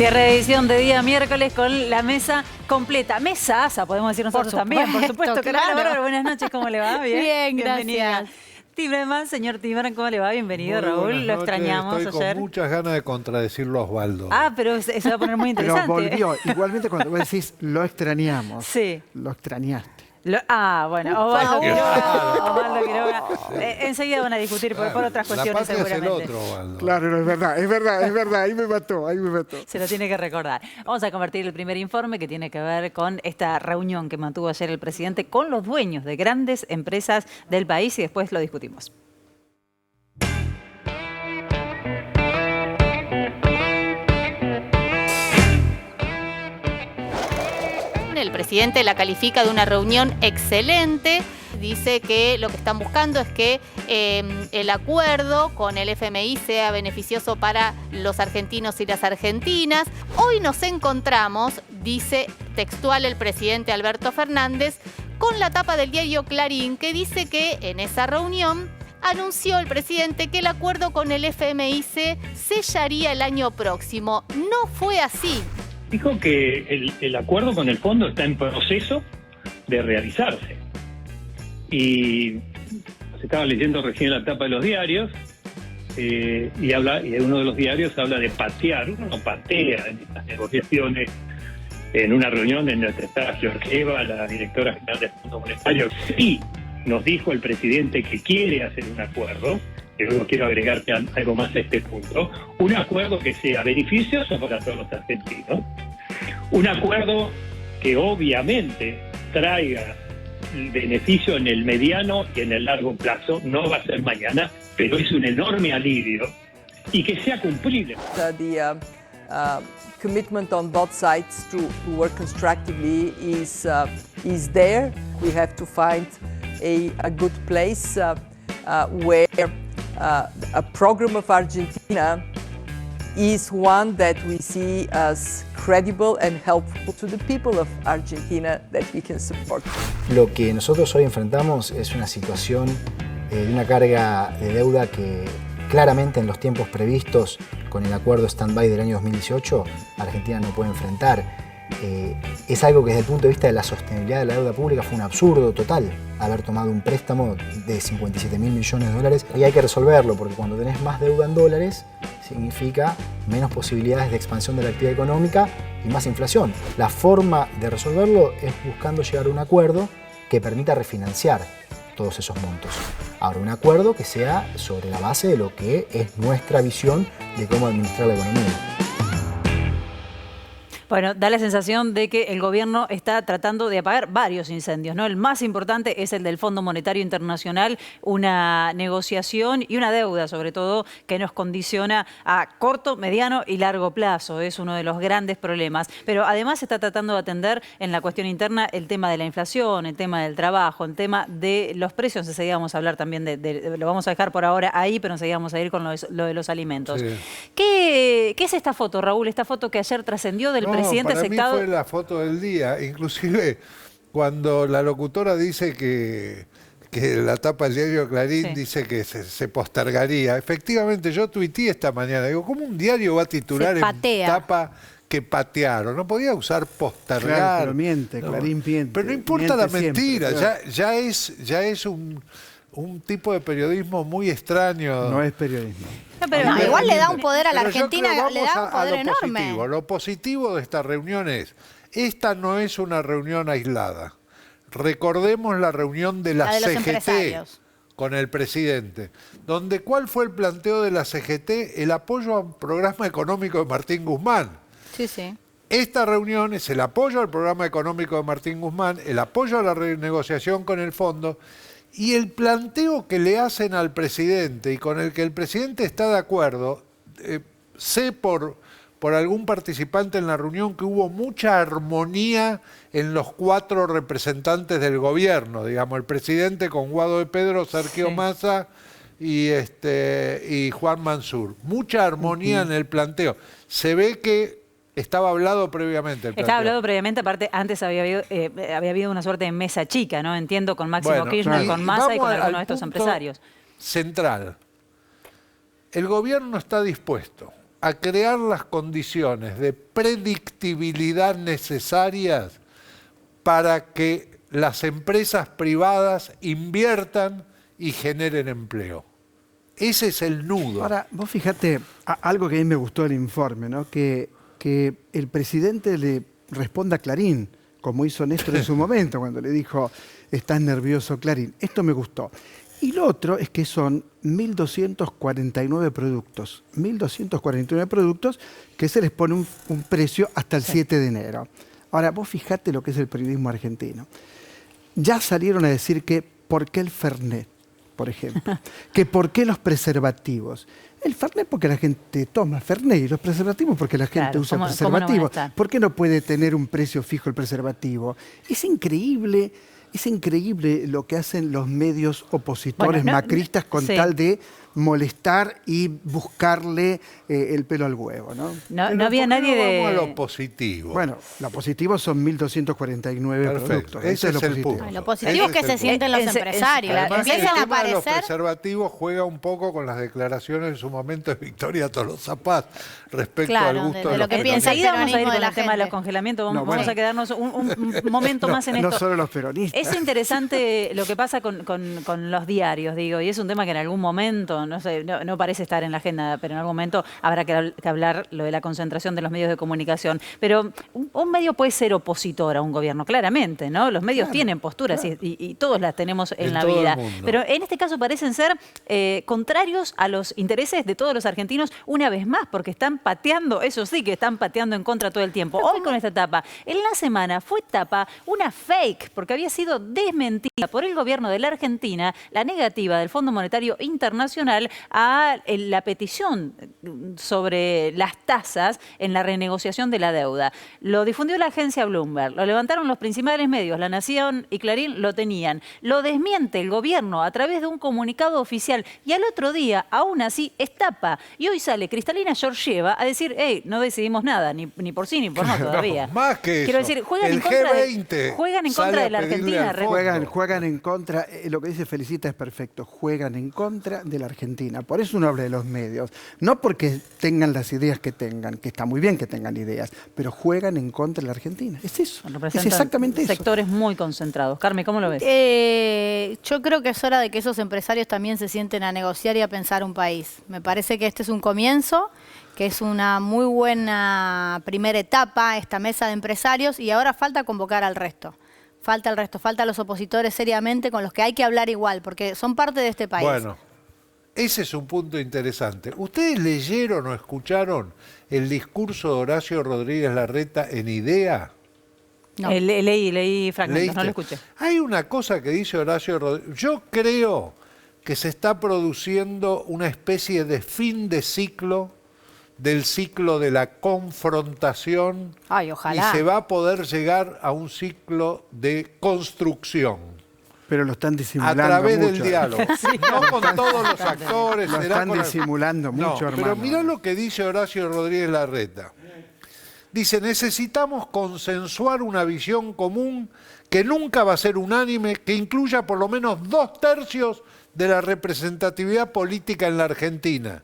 Cierre de edición de día miércoles con la mesa completa. Mesaza, podemos decir nosotros también, por supuesto. Claro. Buenas noches, ¿cómo le va? Bien, bienvenida. gracias. Timerman, señor Timerman, ¿cómo le va? Bienvenido, Muy Raúl. Lo extrañamos Estoy ayer. con muchas ganas de contradecirlo a Osvaldo. Ah, pero se va a poner muy interesante. Pero volvió. Igualmente cuando vos decís lo extrañamos, sí. Lo extrañaste. Bueno, Osvaldo Quiroga. Enseguida van a discutir por otras cuestiones seguramente. Es el otro, Osvaldo. Claro, es verdad. Ahí me mató. Se lo tiene que recordar. Vamos a compartir el primer informe que tiene que ver con esta reunión que mantuvo ayer el presidente con los dueños de grandes empresas del país y después lo discutimos. El presidente la califica de una reunión excelente. Dice que lo que están buscando es que el acuerdo con el FMI sea beneficioso para los argentinos y las argentinas. Hoy nos encontramos, dice textual el presidente Alberto Fernández, con la tapa del diario Clarín, que dice que en esa reunión anunció el presidente que el acuerdo con el FMI se sellaría el año próximo. No fue así. Dijo que el acuerdo con el fondo está en proceso de realizarse. Y se estaba leyendo recién la tapa de los diarios y uno de los diarios habla de patear. Uno no patea en estas negociaciones. En una reunión en la que está Georgieva, la directora general del Fondo Monetario, sí nos dijo el presidente que quiere hacer un acuerdo. Que luego quiero agregarte algo más a este punto, un acuerdo que sea beneficioso para todos los argentinos, un acuerdo que obviamente traiga beneficio en el mediano y en el largo plazo, no va a ser mañana, pero es un enorme alivio, y que sea cumplible. The commitment on both sides to work constructively is there. We have to find a good place where a program of Argentina is one that we see as credible and helpful to the people of Argentina that we can support. Lo que nosotros hoy enfrentamos es una situación de una carga de deuda que claramente en los tiempos previstos con el acuerdo stand-by del año 2018 Argentina no puede enfrentar. Es algo que desde el punto de vista de la sostenibilidad de la deuda pública fue un absurdo total haber tomado un préstamo de 57.000 millones de dólares y hay que resolverlo porque cuando tenés más deuda en dólares significa menos posibilidades de expansión de la actividad económica y más inflación. La forma de resolverlo es buscando llegar a un acuerdo que permita refinanciar todos esos montos. Ahora, un acuerdo que sea sobre la base de lo que es nuestra visión de cómo administrar la economía. Bueno, da la sensación de que el gobierno está tratando de apagar varios incendios, ¿no? El más importante es el del Fondo Monetario Internacional, una negociación y una deuda, sobre todo, que nos condiciona a corto, mediano y largo plazo. Es uno de los grandes problemas. Pero además está tratando de atender en la cuestión interna el tema de la inflación, el tema del trabajo, el tema de los precios. Enseguida vamos a hablar también lo vamos a dejar por ahora ahí, pero enseguida vamos a ir con lo de los alimentos. Sí. ¿Qué es esta foto, Raúl? Esta foto que ayer trascendió del presidente para sectado. mí fue la foto del día, inclusive cuando la locutora dice que la tapa del diario Clarín dice que se postergaría. Efectivamente, yo tuiteé esta mañana, digo, ¿cómo un diario va a titular en tapa que patearon? No podía usar postergar. Claro, pero miente, Clarín miente. Pero no importa la mentira, siempre, claro. ya es un tipo de periodismo muy extraño. No es periodismo. No, pero igual le da un poder a la Argentina, le da un poder enorme. Positivo. Lo positivo de esta reunión es, esta no es una reunión aislada. Recordemos la reunión de la CGT con el presidente, donde ¿cuál fue el planteo de la CGT? El apoyo a un programa económico de Martín Guzmán. Sí, sí. Esta reunión es el apoyo al programa económico de Martín Guzmán, el apoyo a la renegociación con el fondo, y el planteo que le hacen al presidente y con el que el presidente está de acuerdo, sé por algún participante en la reunión que hubo mucha armonía en los 4 representantes del gobierno, digamos, el presidente con Guado de Pedro, Sergio Massa y Juan Mansur. Mucha armonía en el planteo. Se ve que estaba hablado previamente. Estaba hablado previamente, aparte antes había habido una suerte de mesa chica, ¿no? Entiendo, con Máximo Kirchner, con Massa y con algunos de estos empresarios. Central. El gobierno está dispuesto a crear las condiciones de predictibilidad necesarias para que las empresas privadas inviertan y generen empleo. Ese es el nudo. Ahora, vos fíjate, algo que a mí me gustó del informe, ¿no? Que el presidente le responda a Clarín, como hizo Néstor en su momento, cuando le dijo, estás nervioso, Clarín. Esto me gustó. Y lo otro es que son 1.249 productos. 1.249 productos que se les pone un precio hasta el 7 de enero. Ahora, vos fijate lo que es el periodismo argentino. Ya salieron a decir que, ¿por qué el Fernet, por ejemplo? Que ¿por qué los preservativos? El Fernet porque la gente toma Fernet y los preservativos porque la gente usa preservativos. No ¿por qué no puede tener un precio fijo el preservativo? Es increíble lo que hacen los medios opositores macristas con tal de molestar y buscarle el pelo al huevo, ¿no? No había nadie de... Vamos a lo positivo. Bueno, lo positivo son 1.249 productos. Ese es el punto. Lo positivo es que se sienten los empresarios. Empiezan a aparecer... Los preservativos juega un poco con las decleraciones en su momento de Victoria Tolosa Paz respecto al gusto de lo que piensa. Enseguida vamos a ir con el tema de los congelamientos. Vamos a quedarnos un momento más en esto. No solo los peronistas. Es interesante lo que pasa con los diarios, digo, y es un tema que en algún momento, no sé, no parece estar en la agenda, pero en algún momento habrá que hablar lo de la concentración de los medios de comunicación. Pero un medio puede ser opositor a un gobierno, claramente, ¿no? Los medios tienen posturas y todos las tenemos en la vida. Pero en este caso parecen ser contrarios a los intereses de todos los argentinos una vez más, porque están pateando, eso sí que están pateando en contra todo el tiempo. Hoy con esta tapa, en la semana fue tapa una fake, porque había sido desmentida por el gobierno de la Argentina la negativa del Fondo Monetario Internacional a la petición sobre las tasas en la renegociación de la deuda. Lo difundió la agencia Bloomberg, lo levantaron los principales medios, La Nación y Clarín lo tenían. Lo desmiente el gobierno a través de un comunicado oficial y al otro día, aún así, es tapa. Y hoy sale Cristalina Georgieva a decir, no decidimos nada, ni por sí ni por no todavía. Más que Quiero eso. decir, juegan en contra de la Argentina. Juegan en contra, lo que dice Felicita es perfecto, juegan en contra de la Argentina. Por eso uno habla de los medios. No porque tengan las ideas que tengan, que está muy bien que tengan ideas, pero juegan en contra de la Argentina. Es eso, es exactamente eso. Sectores muy concentrados. Carmen, ¿cómo lo ves? Yo creo que es hora de que esos empresarios también se sienten a negociar y a pensar un país. Me parece que este es un comienzo, que es una muy buena primera etapa, esta mesa de empresarios, y ahora falta convocar al resto. Falta a los opositores seriamente con los que hay que hablar igual, porque son parte de este país. Bueno, ese es un punto interesante. ¿Ustedes leyeron o escucharon el discurso de Horacio Rodríguez Larreta en IDEA? No. Leí fragmentos, ¿Leíste? no lo escuché. Hay una cosa que dice Horacio Rodríguez. Yo creo que se está produciendo una especie de fin de ciclo, del ciclo de la confrontación. Ay, ojalá. Y se va a poder llegar a un ciclo de construcción. Pero lo están disimulando a través mucho. del diálogo. No con todos los actores. Lo están disimulando mucho, hermano. Pero mirá lo que dice Horacio Rodríguez Larreta. Dice, necesitamos consensuar una visión común que nunca va a ser unánime, que incluya por lo menos 2/3 de la representatividad política en la Argentina.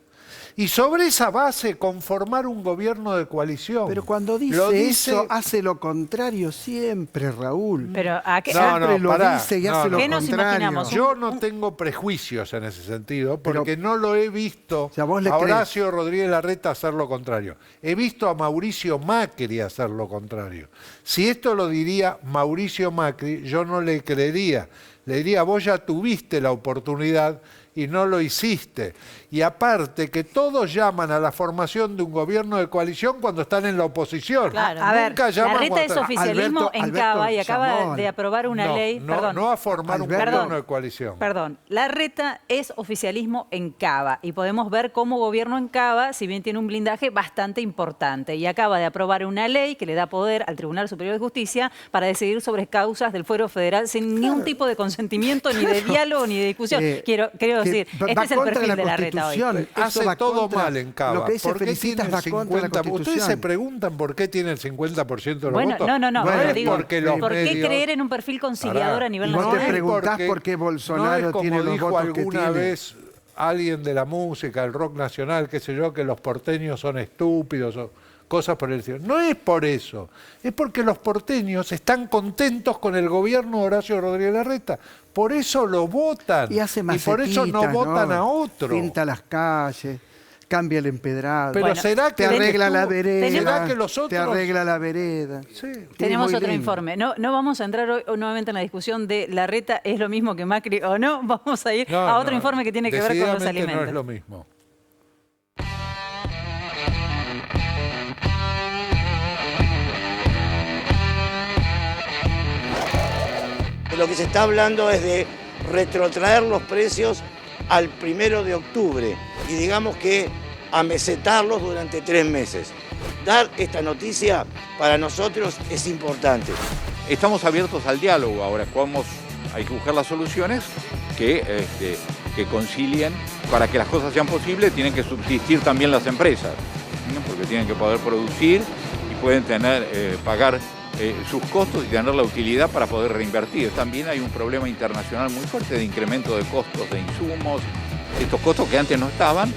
Y sobre esa base conformar un gobierno de coalición. Pero cuando dice eso, hace lo contrario siempre, Raúl. Pero ¿a qué? Siempre lo dice y hace lo ¿Qué nos contrario. imaginamos? Yo no tengo prejuicios en ese sentido, porque no lo he visto a Horacio Rodríguez Larreta hacer lo contrario. He visto a Mauricio Macri hacer lo contrario. Si esto lo diría Mauricio Macri, yo no le creería. Le diría, vos ya tuviste la oportunidad y no lo hiciste. Y aparte que todos llaman a la formación de un gobierno de coalición cuando están en la oposición. Claro. A ver, Larreta es oficialismo en Cava y acaba de aprobar una ley. No a formar un gobierno de coalición. Perdón, Larreta es oficialismo en Cava y podemos ver cómo gobierno en Cava, si bien tiene un blindaje bastante importante, y acaba de aprobar una ley que le da poder al Tribunal Superior de Justicia para decidir sobre causas del fuero federal sin ningún tipo de consentimiento, ni de diálogo, ni de discusión. Quiero decir, este es el perfil de Larreta hoy. Hace todo mal en Cava. Lo que dice ¿Por qué Felicita tiene va el contra la 50%? Constitución. Ustedes se preguntan por qué tiene el 50% de los Bueno, votos. no, Bueno, digo, porque los ¿por qué medios... creer en un perfil conciliador a nivel Y vos nacional? te preguntás por qué Bolsonaro tiene los votos que tiene. Vez alguien de la música, el rock nacional, qué sé yo, que los porteños son estúpidos o cosas por el estilo. No es por eso, es porque los porteños están contentos con el gobierno de Horacio Rodríguez Larreta. Por eso lo votan. Y hace y por eso no votan a otro. Pinta las calles, cambia el empedrado. Pero ¿será que te arregla la vereda? ¿Será que los otros? Te arregla la vereda. Sí. Tenemos muy otro lindo. informe. No vamos a entrar hoy nuevamente en la discusión de Larreta es lo mismo que Macri o no. Vamos a ir a otro informe que tiene que ver con los Decididamente alimentos. no es lo mismo. Lo que se está hablando es de retrotraer los precios al 1 de octubre y digamos que amesetarlos durante 3 meses. Dar esta noticia para nosotros es importante. Estamos abiertos al diálogo ahora, hay que buscar las soluciones que concilien. Para que las cosas sean posibles tienen que subsistir también las empresas, ¿no? Porque tienen que poder producir y pueden pagar sus costos y tener la utilidad para poder reinvertir. También hay un problema internacional muy fuerte de incremento de costos de insumos, estos costos que antes no estaban,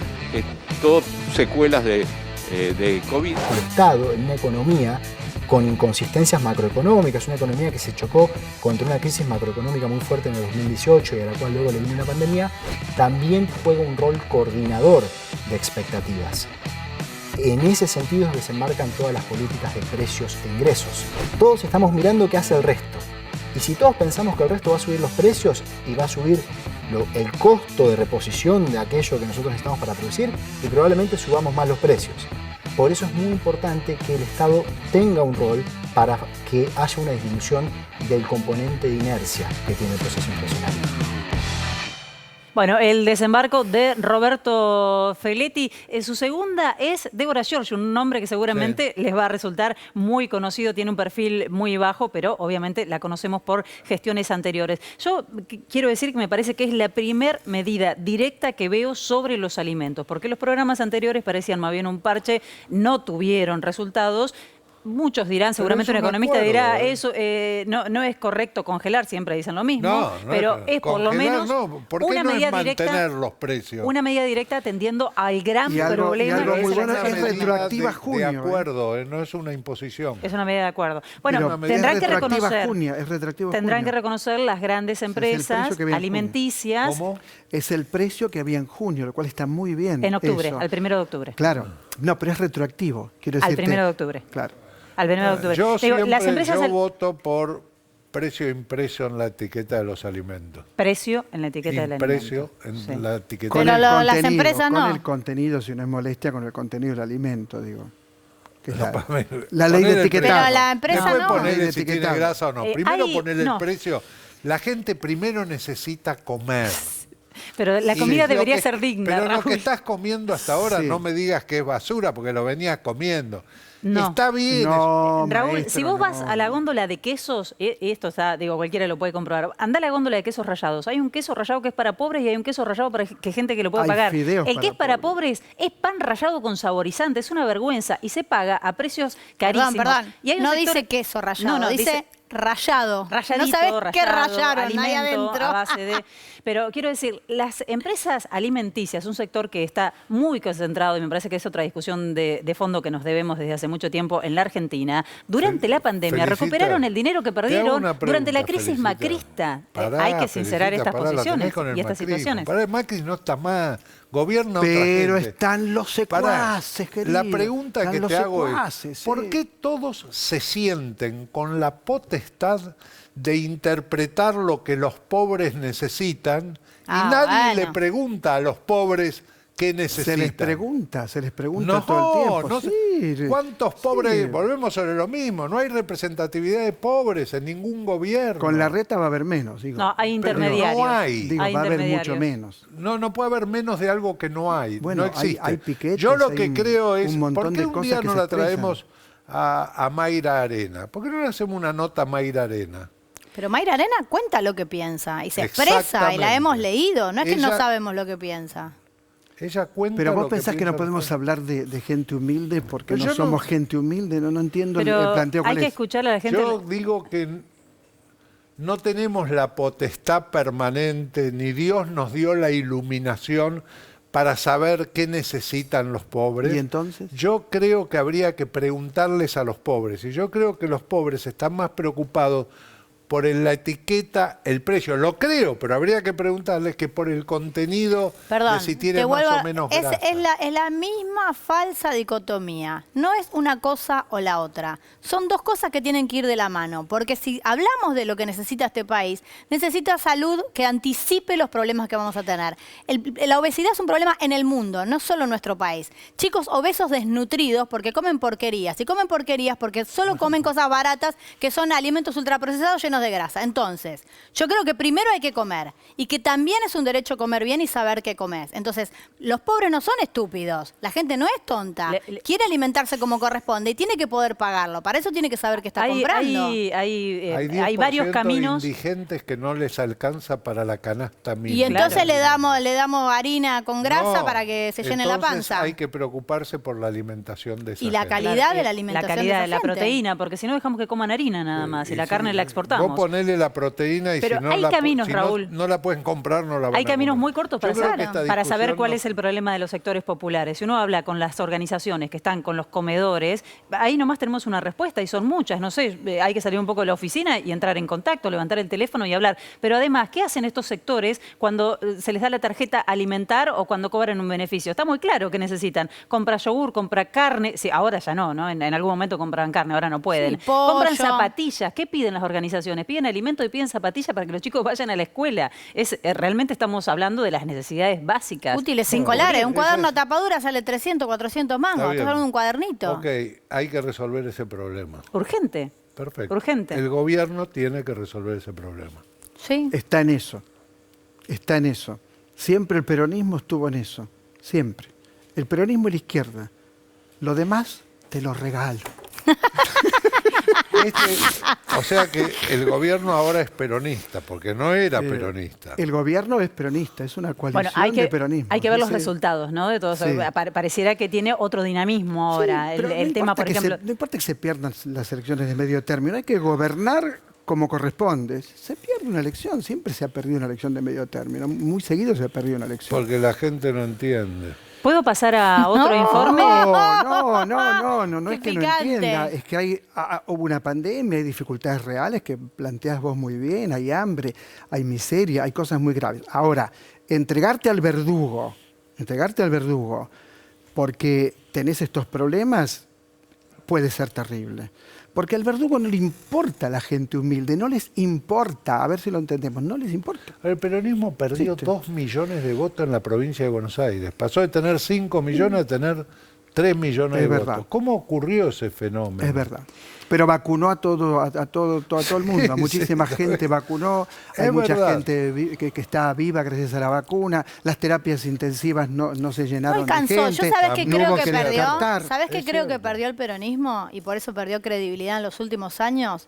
todo secuelas de COVID. El Estado en una economía con inconsistencias macroeconómicas, una economía que se chocó contra una crisis macroeconómica muy fuerte en el 2018 y a la cual luego le vino una pandemia, también juega un rol coordinador de expectativas. En ese sentido es que se enmarcan todas las políticas de precios e ingresos. Todos estamos mirando qué hace el resto. Y si todos pensamos que el resto va a subir los precios y va a subir el costo de reposición de aquello que nosotros necesitamos para producir, y probablemente subamos más los precios. Por eso es muy importante que el Estado tenga un rol para que haya una disminución del componente de inercia que tiene el proceso inflacionario. Bueno, el desembarco de Roberto Feletti, su segunda es Débora Giorgi, un nombre que seguramente les va a resultar muy conocido, tiene un perfil muy bajo, pero obviamente la conocemos por gestiones anteriores. Yo quiero decir que me parece que es la primer medida directa que veo sobre los alimentos, porque los programas anteriores parecían más bien un parche, no tuvieron resultados. Muchos dirán, seguramente un economista dirá, eso no es correcto congelar, siempre dicen lo mismo, pero es por lo menos una medida directa, los precios. Una medida directa atendiendo al gran problema. Y algo que muy es la bueno es inflación. retroactiva a junio. De acuerdo, no es una imposición. Es una medida de acuerdo. Bueno, Pero tendrán que es reconocer, retroactivo a tendrán junio. que reconocer las grandes empresas que había en alimenticias ¿Cómo? Es el precio que había en junio, lo cual está muy bien. en octubre, eso. al 1 de octubre. Claro. No, pero es retroactivo. Quiero Al decirte. 1 de octubre. Claro. Al 1 de octubre. Yo Digo, siempre voto por precio impreso en la etiqueta de los alimentos. Precio en la etiqueta del alimento. Precio en Sí. la etiqueta Pero del las empresas no. Con el contenido, si no es molestia, con el contenido del alimento, digo. Que es No, la ley poner de el etiquetado. Pero la empresa Después no. ponerle Ley de si tiene etiquetado. grasa o no. Primero hay- ponerle no. el precio. La gente primero necesita comer. Pero la Y comida lo debería que- ser digna, Pero lo que Raúl. estás comiendo hasta ahora, Sí. no me digas que es basura, porque lo venías comiendo. No. Está bien. No, Raúl, maestro, si vos vas no. a la góndola de quesos, y esto está, digo, cualquiera lo puede comprobar, anda a la góndola de quesos rallados. Hay un queso rallado que es para pobres y hay un queso rallado para que gente que lo pueda Hay pagar. fideos El que para es para pobres es pan rallado con saborizante, es una vergüenza y se paga a precios carísimos. Perdón. Y hay un No sector- dice queso rallado, No, dice rallado. Ralladito, No sabes qué rallado, rayaron ahí alimento adentro. a base de... Pero quiero decir, las empresas alimenticias, un sector que está muy concentrado, y me parece que es otra discusión de fondo que nos debemos desde hace mucho tiempo en la Argentina, durante la pandemia Felicita. recuperaron el dinero que Te hago perdieron una durante la pregunta, crisis Felicita. macrista. Pará, Hay que sincerar Felicita, estas pará, la posiciones tenés con el y estas macrismo. situaciones. Pará, Macri no está más, gobierna otra Pero gente. están los Pará, secuaces, querido. la pregunta Están que los te hago secuaces, es, sí. ¿por qué todos se sienten con la potestad de interpretar lo que los pobres necesitan y nadie bueno. le pregunta a los pobres qué necesitan? Se les pregunta No, todo el tiempo. no Sí, sé. ¿Cuántos sí. pobres? Volvemos sobre lo mismo. No hay representatividad de pobres en ningún gobierno. Con la reta va a haber menos, digo. No, hay Pero intermediarios. no hay. Digo, Hay va a haber intermediarios. mucho menos. No puede haber menos de algo que no hay. Bueno, no existe. hay piquetes, Yo lo hay que creo es, un montón ¿por qué de un cosas día que no se la expresan? traemos a Mayra Arena? ¿Por qué no le hacemos una nota a Mayra Arena? Pero Mayra Arena cuenta lo que piensa y se expresa y la Exactamente. hemos leído. No es que no Ella- sabemos lo que piensa. Ella cuenta Pero vos lo pensás que no piensa podemos después. hablar de gente humilde porque Pero no yo no- somos gente humilde, no entiendo el Pero planteo hay cuál que es. escuchar a la gente. Yo digo que no tenemos la potestad permanente, ni Dios nos dio la iluminación para saber qué necesitan los pobres. ¿Y entonces? Yo creo que habría que preguntarles a los pobres, y yo creo que los pobres están más preocupados por la etiqueta, el precio. Lo creo, pero habría que preguntarles que por el contenido, Perdón, de si tiene te más vuelvo o menos es, grasa. es la misma falsa dicotomía. No es una cosa o la otra. Son dos cosas que tienen que ir de la mano. Porque si hablamos de lo que necesita este país, necesita salud que anticipe los problemas que vamos a tener. La obesidad es un problema en el mundo, no solo en nuestro país. Chicos obesos desnutridos porque comen porquerías. Y comen porquerías porque solo comen cosas baratas que son alimentos ultraprocesados llenos de grasa. Entonces, yo creo que primero hay que comer y que también es un derecho comer bien y saber qué comes. Entonces, los pobres no son estúpidos, la gente no es tonta, quiere alimentarse como corresponde y tiene que poder pagarlo. Para eso tiene que saber qué está comprando. Hay varios 10% caminos. indigentes que no les alcanza para la canasta mínima. Y entonces le damos harina con grasa No, para que se llene la entonces panza. hay que preocuparse por la alimentación de esa Y la gente. calidad de la alimentación La calidad de de esa la gente. proteína, porque si no dejamos que coman harina nada más y la sí, carne la exportamos. Vos ponele la proteína y Pero si no hay la, caminos, si Raúl. no la pueden comprar, no la van Hay a caminos comer. muy cortos Yo para creo que saber, esta para saber discusión cuál no- es el problema de los sectores populares. Si uno habla con las organizaciones que están con los comedores, ahí nomás tenemos una respuesta y son muchas. No sé, hay que salir un poco de la oficina y entrar en contacto, levantar el teléfono y hablar. Pero además, ¿qué hacen estos sectores cuando se les da la tarjeta alimentar o cuando cobran un beneficio? Está muy claro que necesitan. Compra yogur, compra carne. Sí, ahora ya no, ¿no? En algún momento compran carne, ahora no pueden. Sí, pollo. Compran zapatillas. ¿Qué piden las organizaciones? Piden alimentos y piden zapatillas para que los chicos vayan a la escuela. Realmente estamos hablando de las necesidades básicas. Útiles escolares. Un Esa cuaderno es- tapadura sale 300, 400 mangos. Está Estás bien. hablando de un cuadernito. Ok, hay que resolver ese problema. Urgente. Perfecto. Urgente. El gobierno tiene que resolver ese problema. Sí. Está en eso. Está en eso. Siempre el peronismo estuvo en eso. Siempre. El peronismo y la izquierda. Lo demás te lo regalo. O sea que el gobierno ahora es peronista, porque no era peronista. El gobierno es peronista, es una coalición Bueno, hay de peronismo. hay que ver los Ese- resultados, ¿no? De todo eso. Sí. Pareciera que tiene otro dinamismo ahora. Sí, pero el no tema, importa por que ejemplo. no importa que se pierdan las elecciones de medio término, hay que gobernar como corresponde. Se pierde una elección, siempre se ha perdido una elección de medio término. Muy seguido se ha perdido una elección. Porque la gente no entiende. ¿Puedo pasar a otro informe? No Qué es que no picante. entienda, es que hubo una pandemia, hay dificultades reales que planteas vos muy bien, hay hambre, hay miseria, hay cosas muy graves. Ahora, entregarte al verdugo, porque tenés estos problemas, puede ser terrible. Porque al verdugo no le importa a la gente humilde, no les importa, a ver si lo entendemos, no les importa. El peronismo perdió Sí, 2 millones de votos en la provincia de Buenos Aires. Pasó de tener 5 millones a tener 3 millones Es de verdad. votos. ¿Cómo ocurrió ese fenómeno? Es verdad. Pero vacunó a todo el mundo, a muchísima Sí, gente vacunó, hay es mucha verdad. gente que está viva gracias a la vacuna, las terapias intensivas no se No llenaron alcanzó. de gente. Yo sabes que no creo hubo que perdió. descartar. ¿Sabes qué Es creo que cierto. perdió el peronismo y por eso perdió credibilidad en los últimos años?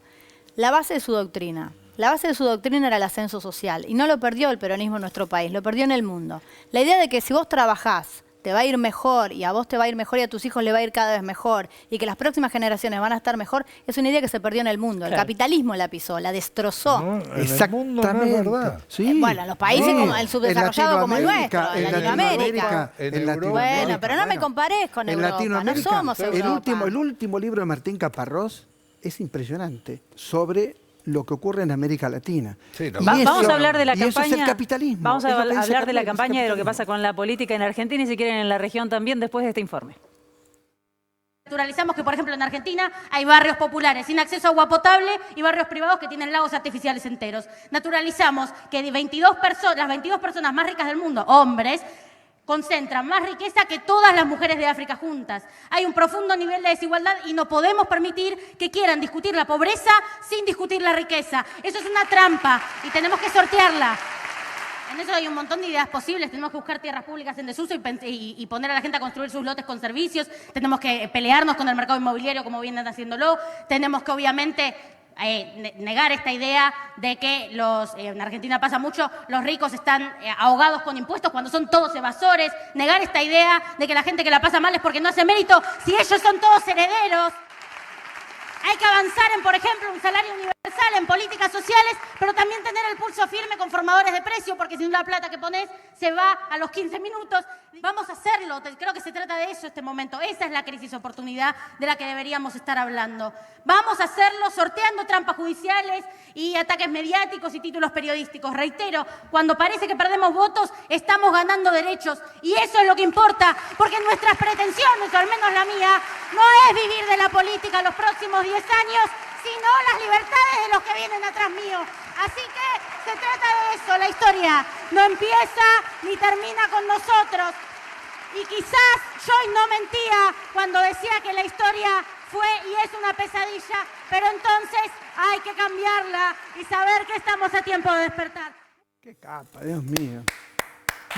La base de su doctrina. La base de su doctrina era el ascenso social y no lo perdió el peronismo en nuestro país, lo perdió en el mundo. La idea de que si vos trabajás te va a ir mejor y a vos te va a ir mejor y a tus hijos le va a ir cada vez mejor y que las próximas generaciones van a estar mejor, es una idea que se perdió en el mundo. El Claro. capitalismo la pisó, la destrozó. No, en el mundo no es verdad. Sí. Bueno, en los países Sí. como el subdesarrollado como el nuestro, en en Latinoamérica. En en Europa. Latinoamérica. Bueno, pero no me compares con en Europa, no Latinoamérica, somos Europa. el último libro de Martín Caparrós es impresionante sobre lo que ocurre en América Latina. Sí, no. Y Vamos eso- a hablar de la y campaña. eso es el capitalismo. Vamos a es lo que dice hablar de la Caparrós, campaña y de lo que capitalismo. pasa con la política en Argentina y si quieren en la región también después de este informe. Naturalizamos que, por ejemplo, en Argentina hay barrios populares sin acceso a agua potable y barrios privados que tienen lagos artificiales enteros. Naturalizamos que las 22 personas más ricas del mundo, hombres, concentran más riqueza que todas las mujeres de África juntas. Hay un profundo nivel de desigualdad y no podemos permitir que quieran discutir la pobreza sin discutir la riqueza. Eso es una trampa y tenemos que sortearla. En eso hay un montón de ideas posibles. Tenemos que buscar tierras públicas en desuso y poner a la gente a construir sus lotes con servicios. Tenemos que pelearnos con el mercado inmobiliario como vienen haciéndolo. Tenemos que, obviamente, negar esta idea de que en Argentina pasa mucho, los ricos están ahogados con impuestos cuando son todos evasores. Negar esta idea de que la gente que la pasa mal es porque no hace mérito si ellos son todos herederos. Hay que avanzar en, por ejemplo, un salario universal, en políticas sociales, pero también tener el pulso firme con formadores de precio, porque si no la plata que pones se va a los 15 minutos. Vamos a hacerlo, creo que se trata de eso este momento. Esa es la crisis oportunidad de la que deberíamos estar hablando. Vamos a hacerlo sorteando trampas judiciales y ataques mediáticos y títulos periodísticos. Reitero, cuando parece que perdemos votos, estamos ganando derechos. Y eso es lo que importa, porque nuestras pretensiones, o al menos la mía, no es vivir de la política los próximos 10 años, sino las libertades de los que vienen atrás mío. Así que se trata de eso, la historia no empieza ni termina con nosotros. Y quizás yo no mentía cuando decía que la historia fue y es una pesadilla, pero entonces hay que cambiarla y saber que estamos a tiempo de despertar. Qué capa, Dios mío.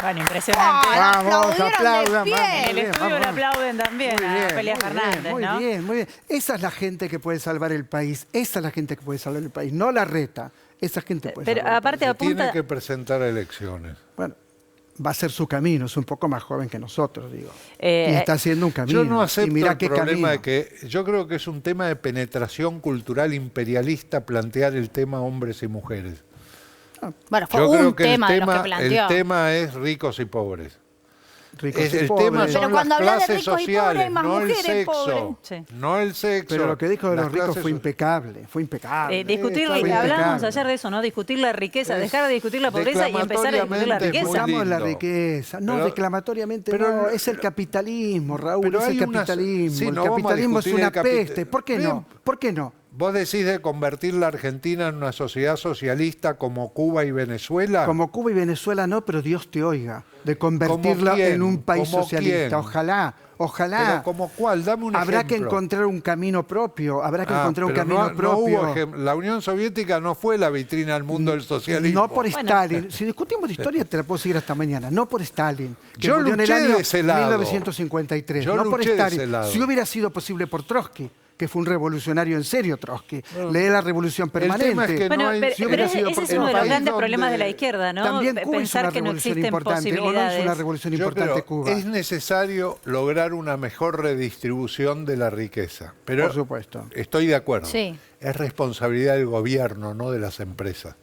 Bueno, impresionante. Vamos, aplaudan. En el estudio le aplauden también a Ofelia Fernández, muy ¿no? bien, muy bien. Esa es la gente que puede salvar el país. Esa es la gente que puede salvar el país. No la reta. Esa gente puede Pero salvar aparte el país. apunta... Tiene que presentar elecciones. Bueno, va a ser su camino. Es un poco más joven que nosotros, digo. Y está haciendo un camino. Yo no acepto y mira el qué problema camino. de que yo creo que es un tema de penetración cultural imperialista plantear el tema hombres y mujeres. Bueno, fue Yo creo un que tema de los que planteó. el tema es ricos y pobres. Ricos y El pobres. tema Pero son cuando las habla de clases ricos y pobres, sociales, hay más no el mujeres sexo. pobres. Sí. No el sexo. Pero lo que dijo de Las los ricos clases fue so- impecable. Fue impecable. Discutir, Fue hablábamos impecable. ayer de eso, ¿no? Discutir la riqueza, Es dejar de discutir la pobreza y empezar a discutir la declamatoriamente riqueza. muy Discutamos la lindo. riqueza. No, Pero- declamatoriamente pero- no. Es el capitalismo, Raúl. pero Es hay el unas- capitalismo. sí, el no vamos a capitalismo es discutir una el capital- peste. ¿Por qué Bien. no? ¿Por qué no? ¿Vos decís de convertir la Argentina en una sociedad socialista como Cuba y Venezuela? Como Cuba y Venezuela no, pero Dios te oiga. De convertirla quién? en un país ¿Cómo socialista. quién? Ojalá, ojalá. ¿Pero como cuál? Dame un Habrá que ejemplo. encontrar un camino propio. Habrá que encontrar un pero camino no propio. hubo la Unión Soviética no fue la vitrina al mundo del socialismo. No por Stalin. Si discutimos de historia, te la puedo seguir hasta mañana. No por Stalin. Que Yo murió en el luché año de ese lado. 1953. Yo No por luché de Stalin. ese lado. Si hubiera sido posible por Trotsky, que fue un revolucionario en serio, Trotsky. Lee la Revolución Permanente. tema es que Bueno, no hay- pero, si pero hubiera ese sido es por uno de los país grandes problemas de la donde izquierda, ¿no? También Cuba hizo Pensar una que no revolución existen importante. O no hizo posibilidades. una revolución Yo importante creo, Cuba. es necesario lograr una mejor redistribución de la riqueza. Pero Por supuesto. estoy de acuerdo. Sí. Es responsabilidad del gobierno, no de las empresas.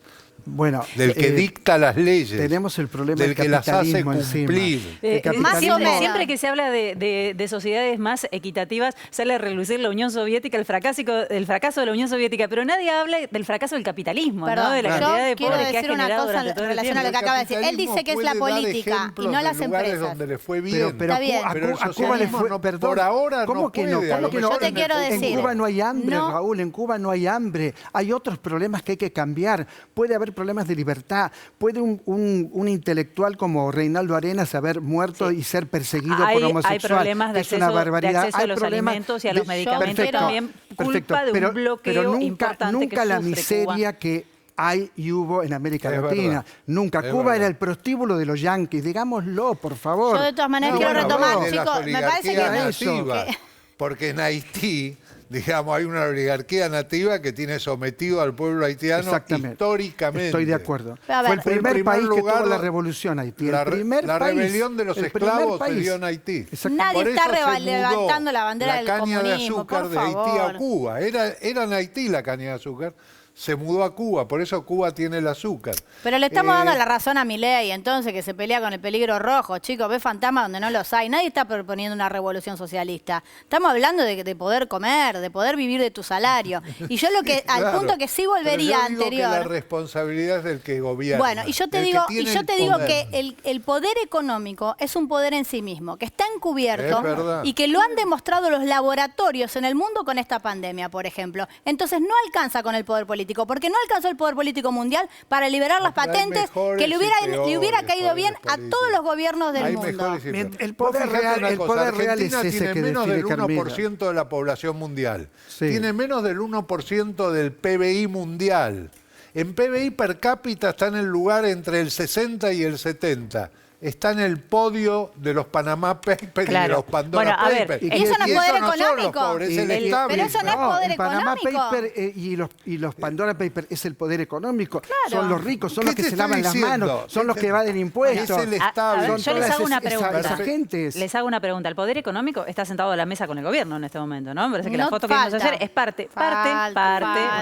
Bueno, Del que dicta las leyes. tenemos el problema del del que las hace capitalismo encima. cumplir. El capitalismo- Siempre que se habla de sociedades más equitativas, sale a relucir la Unión Soviética, el fracaso de la Unión Soviética, pero nadie habla del fracaso del capitalismo, ¿no? Perdón, De la yo cantidad de quiero pobres que ha decir una generado cosa durante todo en el relación a tiempo. lo que acaba de decir. Él dice que es la Capitalismo puede dar política y ejemplos no de las lugares empresas. donde le fue bien. Pero Está bien. a Pero el Cuba le socialismo fue, no- perdón, por ahora ¿cómo no que no? puede, a ¿Cómo lo que no? mejor Yo te quiero En decir, Cuba no hay hambre, no- Raúl, en Cuba no hay hambre. Hay otros problemas que hay que cambiar. Puede haber problemas de libertad. Puede un intelectual como Reinaldo Arenas haber muerto y ser perseguido por homosexual. Hay problemas de Es una acceso, barbaridad. de acceso Hay a los problemas alimentos y a los de- medicamentos, Perfecto. también culpa de un bloqueo pero nunca, importante nunca que la sufre miseria Cuba. que hay y hubo en América Es Latina. verdad. Nunca. Es Cuba verdad. era el prostíbulo de los yanquis. Digámoslo, por favor. Yo de todas maneras No, quiero bueno, retomar, de las chicos, me parece que oligarquías no. nativas, que- porque en Haití, digamos, hay una oligarquía nativa que tiene sometido al pueblo haitiano Exactamente. históricamente. Estoy de acuerdo. Pero a Fue ver, el primer en primer país que lugar, tuvo la revolución Haití. La, El primer la país, rebelión de los el primer esclavos se país. dio en Haití. Exactamente. Nadie Por está eso se levantando mudó la bandera del caña de comunismo, azúcar por de Haití favor. a Cuba. Era en Haití la caña de azúcar. Se mudó a Cuba, por eso Cuba tiene el azúcar. Pero le estamos Eh, dando la razón a Milei, entonces, que se pelea con el peligro rojo. Chicos, ve fantasmas donde no los hay. Nadie está proponiendo una revolución socialista. Estamos hablando de poder comer, de poder vivir de tu salario. Y yo lo que, al Claro, punto que sí pero volvería yo digo que la anterior. responsabilidad es del que gobierna. Bueno, y yo te del que digo, tiene el que poder. el poder económico es un poder en sí mismo, que está encubierto Es verdad. y que lo han demostrado los laboratorios en el mundo con esta pandemia, por ejemplo. Entonces no alcanza con el poder político, porque no alcanzó el poder político mundial para liberar las Hay patentes mejores que le y hubiera peores caído bien a poderes todos los políticos. gobiernos del Hay mundo. mejores y Bien, peores. el poder Vos fijate real- una el cosa, poder real Argentina es ese tiene que menos del define Carmela. 1% de la población mundial. Sí. Tiene menos del 1% del PBI mundial. En PBI per cápita está en el lugar entre el 60 y el 70. está en el podio de los Panama Papers y de Claro. los Pandora Bueno, a ver, Papers. ¿y eso no es poder no son los económico? pobres, es el Pero establishment. eso no es poder el Panama económico. Paper y los Pandora Papers es el poder económico. Claro. Son los ricos, son ¿Qué los que te se estoy lavan las diciendo? manos, son los ¿Qué que te- evaden impuestos. Es el A ver, establishment. yo les hago una pregunta. Esas gentes. Les hago una pregunta. El poder económico está sentado a la mesa con el gobierno en este momento, ¿no? Me parece que No la foto que vamos a falta. hacer es parte.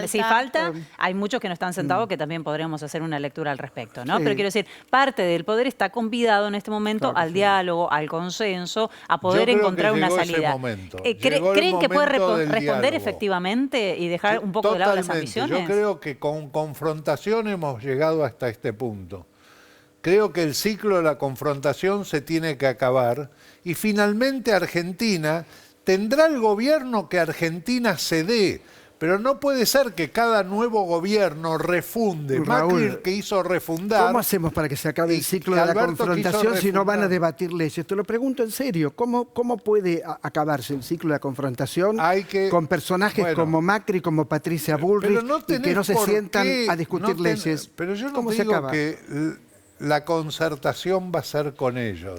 Si falta, hay muchos que no están sentados que también podríamos hacer una lectura al respecto, ¿no? Sí. Pero quiero decir, parte del poder está convidado en este momento Claro que al sí. diálogo, al consenso, a poder Yo creo que encontrar una llegó ese salida. momento. ¿Creen Llegó el que puede momento del responder diálogo. efectivamente y dejar un poco de lado las Totalmente. ambiciones? Yo creo que con confrontación hemos llegado hasta este punto. Creo que el ciclo de la confrontación se tiene que acabar y finalmente Argentina tendrá el gobierno que Argentina se dé. Pero no puede ser que cada nuevo gobierno refunde. Raúl, Macri que hizo refundar. ¿Cómo hacemos para que se acabe Y el ciclo que de la Alberto confrontación quiso si no van a refundar. debatir leyes? Te lo pregunto en serio. ¿Cómo puede acabarse el ciclo de la confrontación Hay que- con personajes bueno, como Macri, como Patricia Bullrich, Pero no y que tenés no se por sientan qué, a discutir no leyes? Pero yo no ¿Cómo se digo acaba? que la concertación va a ser con ellos.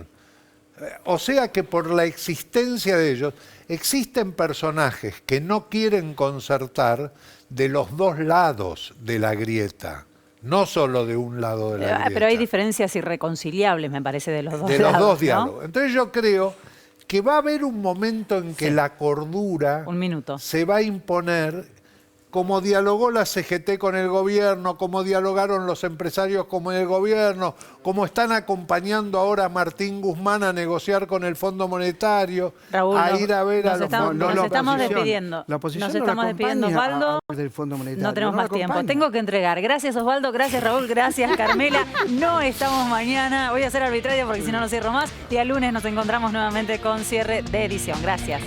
O sea que por la existencia de ellos, existen personajes que no quieren concertar de los dos lados de la grieta, no solo de un lado de la grieta. Pero hay diferencias irreconciliables, me parece, de los dos de lados, los dos ¿no? diálogos. Entonces yo creo que va a haber un momento en que la cordura Un minuto. se va a imponer, como dialogó la CGT con el gobierno, como dialogaron los empresarios con el gobierno, como están acompañando ahora a Martín Guzmán a negociar con el Fondo Monetario, Raúl, a ir a ver a los estamos, fondos. nos la estamos oposición. despidiendo. La oposición Nos no la estamos despidiendo, acompaña Osvaldo. del Fondo Monetario, No tenemos no la más tiempo. acompaña. Tengo que entregar. Gracias, Osvaldo. Gracias, Raúl. Gracias, Carmela. No estamos mañana. Voy a ser arbitrario porque si no, no cierro más. Y el lunes nos encontramos nuevamente con cierre de edición. Gracias.